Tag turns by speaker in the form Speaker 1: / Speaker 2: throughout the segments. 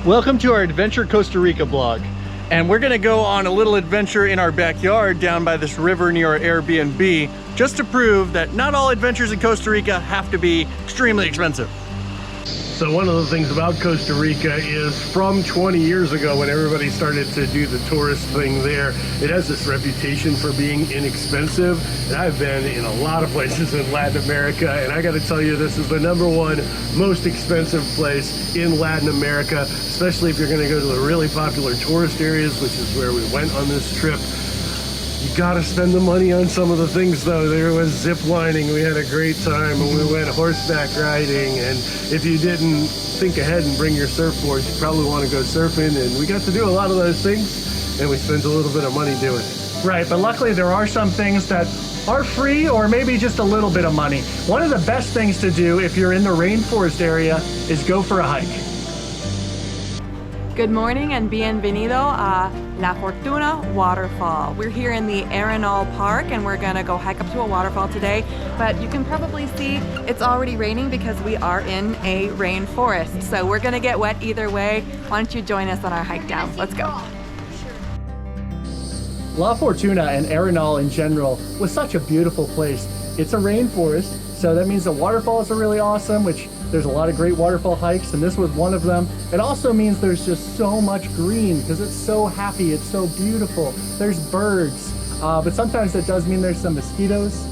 Speaker 1: Welcome to our Adventure Costa Rica blog. And we're gonna go on a little adventure in our backyard down by this river near our Airbnb, just to prove that not all adventures in Costa Rica have to be extremely expensive.
Speaker 2: So one of the things about Costa Rica is from 20 years ago when everybody started to do the tourist thing there, it has this reputation for being inexpensive. And I've been in a lot of places in Latin America, and I gotta tell you, this is the #1 most expensive place in Latin America, especially if you're gonna go to the really popular tourist areas, which is where we went on this trip. You gotta spend the money on some of the things though. There was zip lining, we had a great time, and we went horseback riding, and if you didn't think ahead and bring your surfboard, you probably want to go surfing, and we got to do a lot of those things, and we spent a little bit of money doing it.
Speaker 1: Right, but luckily there are some things that are free or maybe just a little bit of money. One of the best things to do if you're in the rainforest area is go for a hike.
Speaker 3: Good morning and bienvenido a La Fortuna waterfall. We're here in the Arenal Park and we're gonna go hike up to a waterfall today, but you can probably see it's already raining because we are in a rainforest. So we're gonna get wet either way. Why don't you join us on our hike down? Let's go.
Speaker 1: La Fortuna and Arenal in general was such a beautiful place. It's a rainforest, so that means the waterfalls are really awesome, which there's a lot of great waterfall hikes, and this was one of them. It also means there's just so much green because it's so happy, it's so beautiful. There's birds, but sometimes that does mean there's some mosquitoes.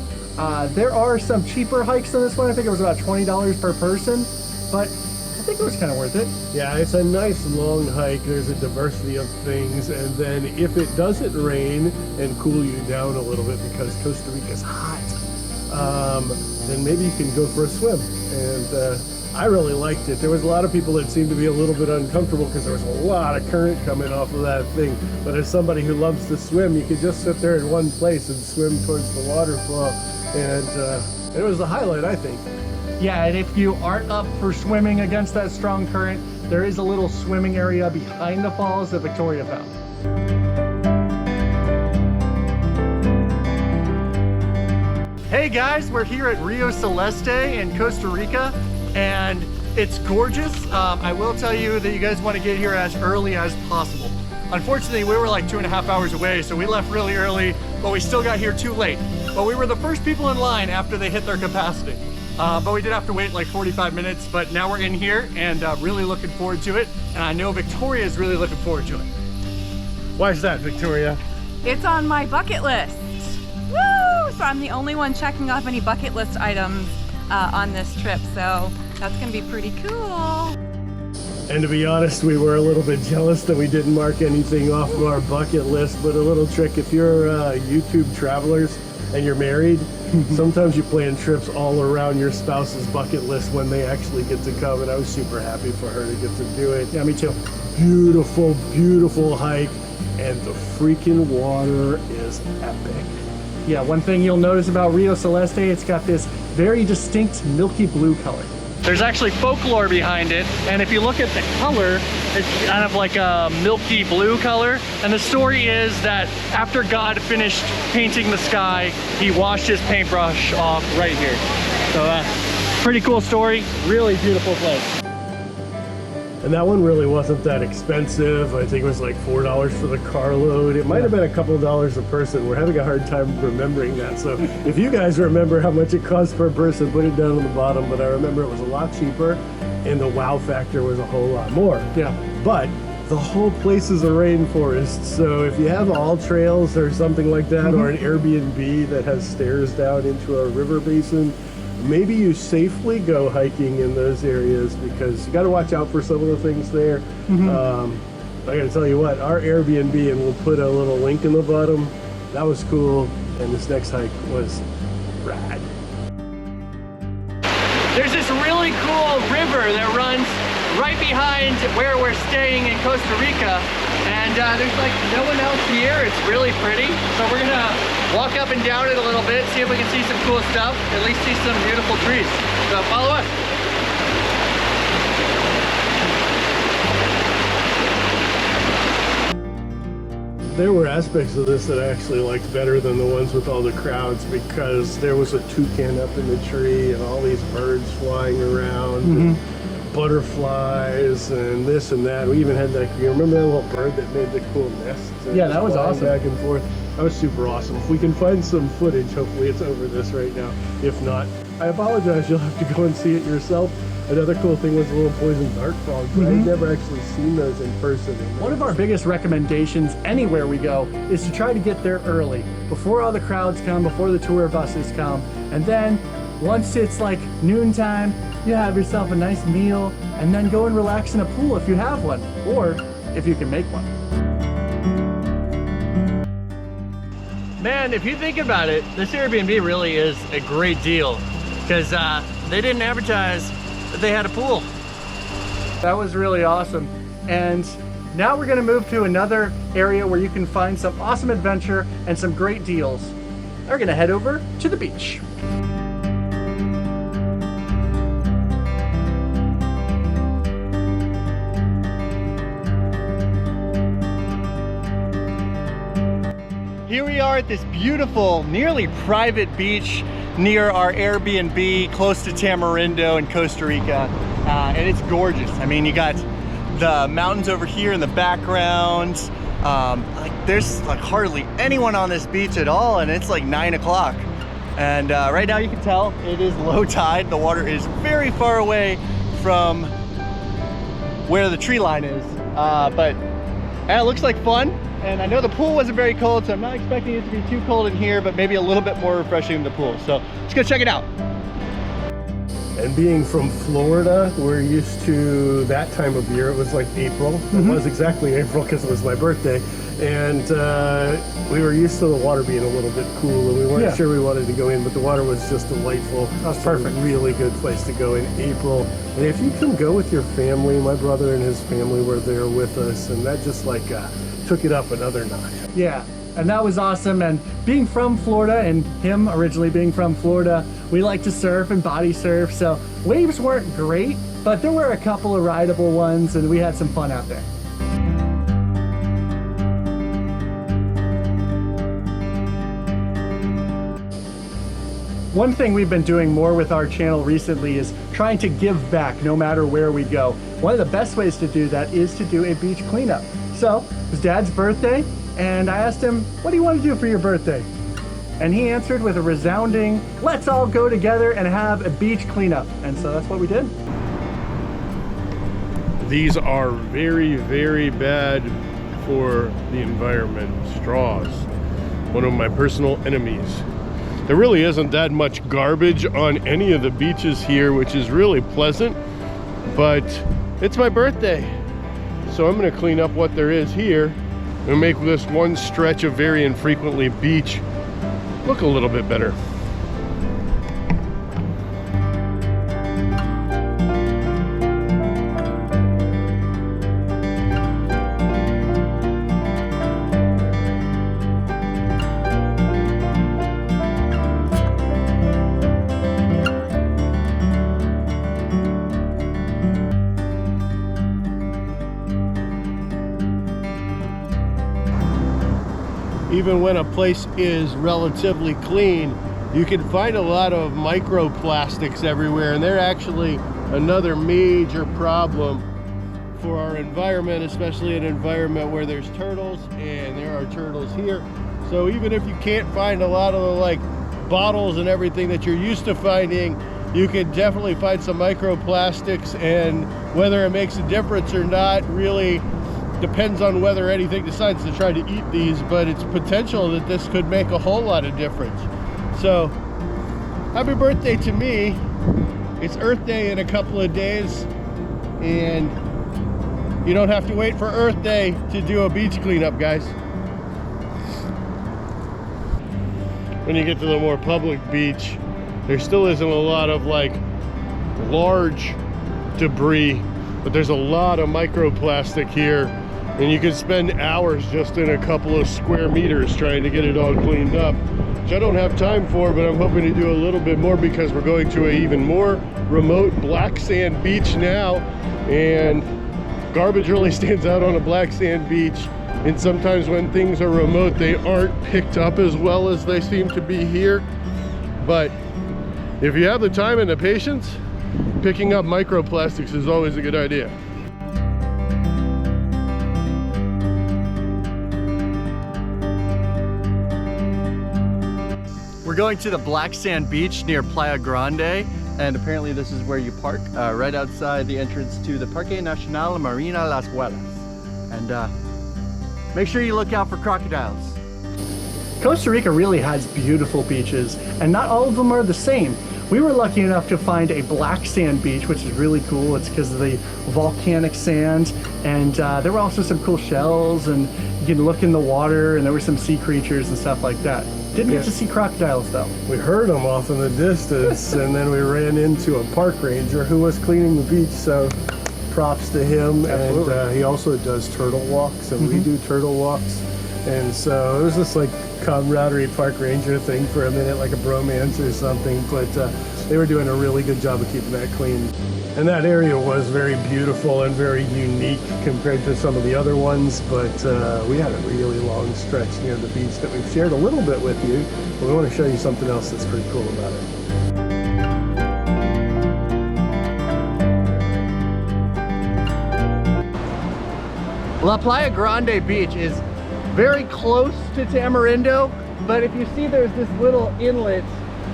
Speaker 1: There are some cheaper hikes than this one. I think it was about $20 per person, but I think it was kind of worth it.
Speaker 2: Yeah, it's a nice long hike. There's a diversity of things, and then if it doesn't rain and cool you down a little bit because Costa Rica's hot, then maybe you can go for a swim. And I really liked it. There was a lot of people that seemed to be a little bit uncomfortable because there was a lot of current coming off of that thing. But as somebody who loves to swim, you could just sit there in one place and swim towards the waterfall. And it was the highlight, I think.
Speaker 1: Yeah, and if you aren't up for swimming against that strong current, there is a little swimming area behind the falls that Victoria found. Hey guys, we're here at Rio Celeste in Costa Rica, and it's gorgeous. I will tell you that you guys want to get here as early as possible. Unfortunately, we were like 2.5 hours away, so we left really early, but we still got here too late. But we were the first people in line after they hit their capacity. But we did have to wait like 45 minutes, but now we're in here and really looking forward to it. And I know Victoria is really looking forward to it.
Speaker 2: Why is that, Victoria?
Speaker 3: It's on my bucket list. Woo! So I'm the only one checking off any bucket list items on this trip, so that's gonna be pretty cool.
Speaker 2: And to be honest, we were a little bit jealous that we didn't mark anything off of our bucket list, but a little trick, if you're YouTube travelers and you're married, sometimes you plan trips all around your spouse's bucket list when they actually get to come, and I was super happy for her to get to do it.
Speaker 1: Yeah, me too.
Speaker 2: Beautiful, beautiful hike, and the freaking water is epic.
Speaker 1: Yeah, one thing you'll notice about Rio Celeste, it's got this very distinct milky blue color. There's actually folklore behind it, and if you look at the color, it's kind of like a milky blue color. And the story is that after God finished painting the sky, he washed his paintbrush off right here. So pretty cool story, really beautiful place.
Speaker 2: And that one really wasn't that expensive. I think it was like $4 for the carload. It might have been a couple dollars a person. We're having a hard time remembering that. So if you guys remember how much it cost per person, put it down on the bottom. But I remember it was a lot cheaper and the wow factor was a whole lot more.
Speaker 1: Yeah.
Speaker 2: But the whole place is a rainforest. So if you have all trails or something like that, or an Airbnb that has stairs down into a river basin, maybe you safely go hiking in those areas because you got to watch out for some of the things there. I gotta tell you what, our Airbnb, and we'll put a little link in the bottom, that was cool, and this next hike was rad.
Speaker 1: There's this really cool river that runs right behind where we're staying in Costa Rica, and there's like no one else here. It's really pretty, so we're gonna walk up and down it a little bit, see if we can see some cool stuff, at least see some beautiful trees. So follow us.
Speaker 2: There were aspects of this that I actually liked better than the ones with all the crowds, because there was a toucan up in the tree and all these birds flying around. butterflies and this and that. We even had that, you remember that little bird that made the cool nest?
Speaker 1: Yeah, that was awesome.
Speaker 2: Back and forth. That was super awesome. If we can find some footage, hopefully it's over this right now. If not, I apologize, you'll have to go and see it yourself. Another cool thing was the little poison dart frogs. I've never actually seen those in person.
Speaker 1: One of our biggest recommendations anywhere we go is to try to get there early, before all the crowds come, before the tour buses come. And then once it's like noontime, you have yourself a nice meal and then go and relax in a pool if you have one, or if you can make one. Man, if you think about it, this Airbnb really is a great deal because they didn't advertise that they had a pool. That was really awesome. And now we're gonna move to another area where you can find some awesome adventure and some great deals. We're gonna head over to the beach. Here we are at this beautiful, nearly private beach near our Airbnb close to Tamarindo in Costa Rica. And it's gorgeous. I mean, you got the mountains over here in the background. There's like hardly anyone on this beach at all, and it's like 9 o'clock. And right now you can tell it is low tide. The water is very far away from where the tree line is. But it looks like fun. And I know the pool wasn't very cold, so I'm not expecting it to be too cold in here, but maybe a little bit more refreshing than the pool. So let's go check it out.
Speaker 2: And being from Florida, we're used to that time of year. It was like April. It was exactly April because it was my birthday. And we were used to the water being a little bit cool, and we weren't sure we wanted to go in, but the water was just delightful.
Speaker 1: That's perfect.
Speaker 2: A really good place to go in April. And if you can go with your family, my brother and his family were there with us, and that just like took it up another notch.
Speaker 1: Yeah, and that was awesome. And being from Florida, and him originally being from Florida, we like to surf and body surf. So waves weren't great, but there were a couple of rideable ones, and we had some fun out there. One thing we've been doing more with our channel recently is trying to give back no matter where we go. One of the best ways to do that is to do a beach cleanup. So it was Dad's birthday, and I asked him, what do you want to do for your birthday? And he answered with a resounding, let's all go together and have a beach cleanup. And so that's what we did.
Speaker 2: These are very, very bad for the environment. Straws, one of my personal enemies. There really isn't that much garbage on any of the beaches here, which is really pleasant, but it's my birthday. So I'm gonna clean up what there is here and make this one stretch of very infrequently beach look a little bit better. Even when a place is relatively clean, you can find a lot of microplastics everywhere, and they're actually another major problem for our environment, especially an environment where there's turtles, and there are turtles here. So even if you can't find a lot of the like bottles and everything that you're used to finding, you can definitely find some microplastics, and whether it makes a difference or not really depends on whether anything decides to try to eat these, but it's potential that this could make a whole lot of difference. So happy birthday to me. It's Earth Day in a couple of days, and you don't have to wait for Earth Day to do a beach cleanup, guys. When you get to the more public beach, there still isn't a lot of like large debris, but there's a lot of microplastic here, and you can spend hours just in a couple of square meters trying to get it all cleaned up, which I don't have time for, but I'm hoping to do a little bit more because we're going to an even more remote black sand beach now, and garbage really stands out on a black sand beach, and sometimes when things are remote they aren't picked up as well as they seem to be here. But if you have the time and the patience, picking up microplastics is always a good idea.
Speaker 1: We're going to the black sand beach near Playa Grande, and apparently this is where you park, right outside the entrance to the Parque Nacional Marina Las Huelas. And make sure you look out for crocodiles. Costa Rica really has beautiful beaches, and not all of them are the same. We were lucky enough to find a black sand beach, which is really cool. It's because of the volcanic sand, and there were also some cool shells, and you can look in the water, and there were some sea creatures and stuff like that. Didn't get to see crocodiles though.
Speaker 2: We heard them off in the distance, and then we ran into a park ranger who was cleaning the beach, so props to him. Absolutely. And he also does turtle walks, and we do turtle walks. And so it was just like camaraderie park ranger thing for a minute, like a bromance or something, but they were doing a really good job of keeping that clean. And that area was very beautiful and very unique compared to some of the other ones, but we had a really long stretch near the beach that we've shared a little bit with you, but we want to show you something else that's pretty cool about it.
Speaker 1: La Playa Grande Beach is very close to Tamarindo, but if you see, there's this little inlet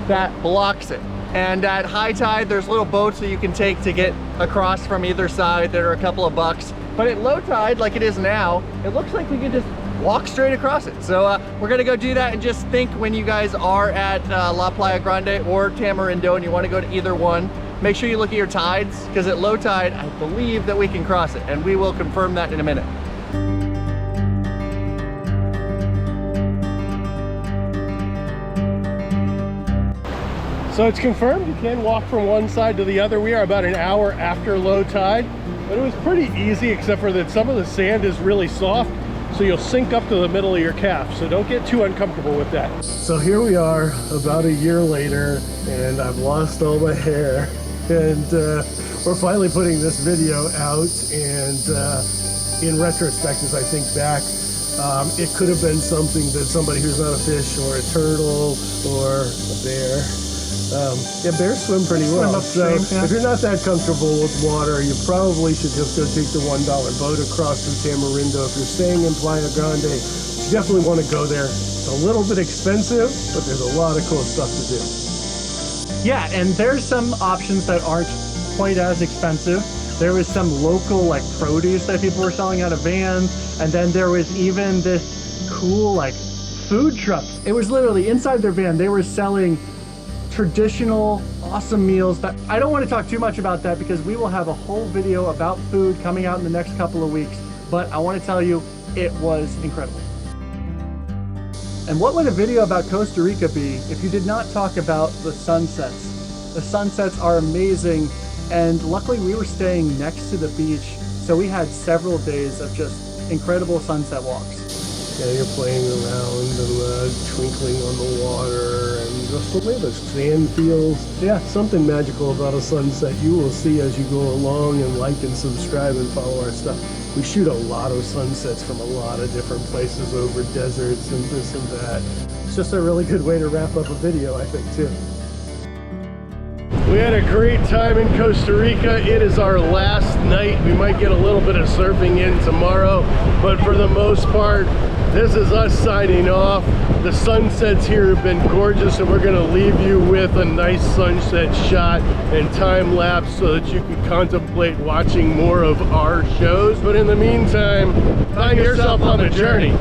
Speaker 1: that blocks it. And at high tide, there's little boats that you can take to get across from either side that are a couple of bucks. But at low tide, like it is now, it looks like we can just walk straight across it. So we're gonna go do that, and just think when you guys are at La Playa Grande or Tamarindo and you wanna go to either one, make sure you look at your tides, because at low tide, I believe that we can cross it, and we will confirm that in a minute.
Speaker 2: So it's confirmed you can walk from one side to the other. We are about an hour after low tide, but it was pretty easy, except for that some of the sand is really soft, so you'll sink up to the middle of your calf, so don't get too uncomfortable with that. So here we are about a year later, and I've lost all my hair, and we're finally putting this video out. And in retrospect, as I think back, it could have been something that somebody who's not a fish or a turtle or a bear. Yeah, bears swim pretty well. So if you're not that comfortable with water, you probably should just go take the $1 boat across from Tamarindo. If you're staying in Playa Grande, you definitely want to go there. It's a little bit expensive, but there's a lot of cool stuff to do.
Speaker 1: Yeah, and there's some options that aren't quite as expensive. There was some local like produce that people were selling out of vans, and then there was even this cool like food truck. It was literally inside their van. They were selling traditional awesome meals. That I don't want to talk too much about that, because we will have a whole video about food coming out in the next couple of weeks, but I want to tell you, it was incredible. And what would a video about Costa Rica be if you did not talk about the sunsets? The sunsets are amazing, and luckily we were staying next to the beach, so we had several days of just incredible sunset walks.
Speaker 2: Yeah, you're playing around and twinkling on the water, and just the way the sand feels. Yeah, something magical about a sunset you will see as you go along, and like and subscribe and follow our stuff. We shoot a lot of sunsets from a lot of different places over deserts and this and that. It's just a really good way to wrap up a video, I think, too. We had a great time in Costa Rica. It is our last night. We might get a little bit of surfing in tomorrow, but for the most part, this is us signing off. The sunsets here have been gorgeous, and we're gonna leave you with a nice sunset shot and time lapse so that you can contemplate watching more of our shows. But in the meantime, find yourself on a journey.